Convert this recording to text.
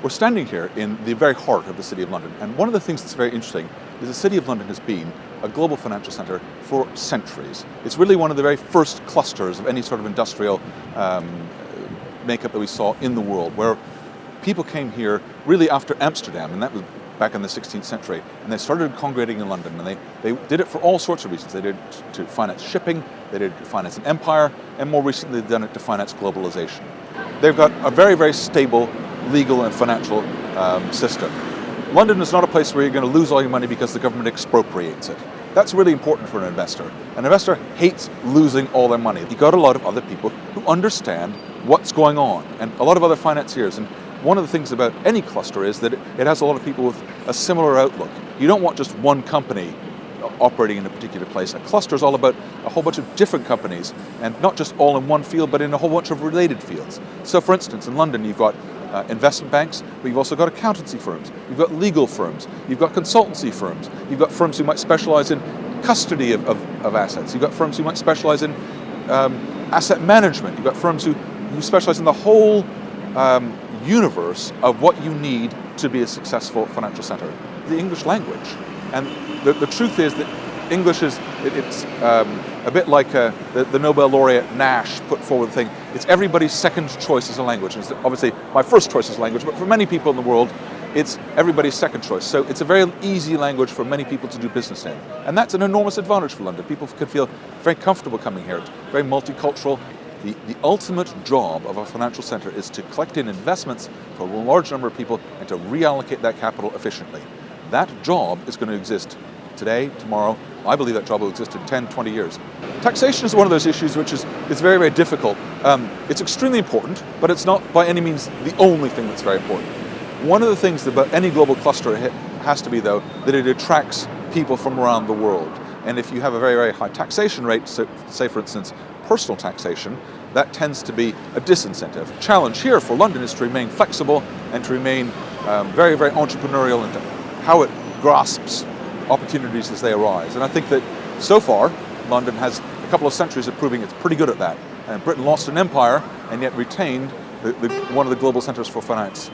We're standing here in the very heart of the City of London, and one of the things that's very interesting is the City of London has been a global financial centre for centuries. It's really one of the very first clusters of any sort of industrial makeup that we saw in the world, where people came here really after Amsterdam, and that was back in the 16th century, and they started congregating in London, and they did it for all sorts of reasons. They did it to finance shipping, they did it to finance an empire, and more recently they've done it to finance globalization. They've got a very, very stable legal and financial system. London is not a place where you're going to lose all your money because the government expropriates it. That's really important for an investor. An investor hates losing all their money. You've got a lot of other people who understand what's going on, and a lot of other financiers. And one of the things about any cluster is that it has a lot of people with a similar outlook. You don't want just one company operating in a particular place. A cluster is all about a whole bunch of different companies, and not just all in one field, but in a whole bunch of related fields. So for instance, in London you've got investment banks, but you've also got accountancy firms, you've got legal firms, you've got consultancy firms, you've got firms who might specialize in custody of assets, you've got firms who might specialize in asset management, you've got firms who specialize in the whole universe of what you need to be a successful financial center. The English language. And the truth is that English is, it's a bit like the Nobel laureate Nash put forward the thing. It's everybody's second choice as a language. It's obviously my first choice as a language, but for many people in the world, it's everybody's second choice. So it's a very easy language for many people to do business in. And that's an enormous advantage for London. People can feel very comfortable coming here. It's very multicultural. The ultimate job of a financial center is to collect in investments for a large number of people and to reallocate that capital efficiently. That job is going to exist today, tomorrow. I believe that job will exist in 10, 20 years. Taxation is one of those issues which is very, very difficult. It's extremely important, but it's not by any means the only thing that's very important. One of the things about any global cluster has to be, though, that it attracts people from around the world. And if you have a very, very high taxation rate, so say for instance, personal taxation, that tends to be a disincentive. The challenge here for London is to remain flexible and to remain very, very entrepreneurial into how it grasps opportunities as they arise. And I think that so far, London has a couple of centuries of proving it's pretty good at that. And Britain lost an empire and yet retained one of the global centers for finance.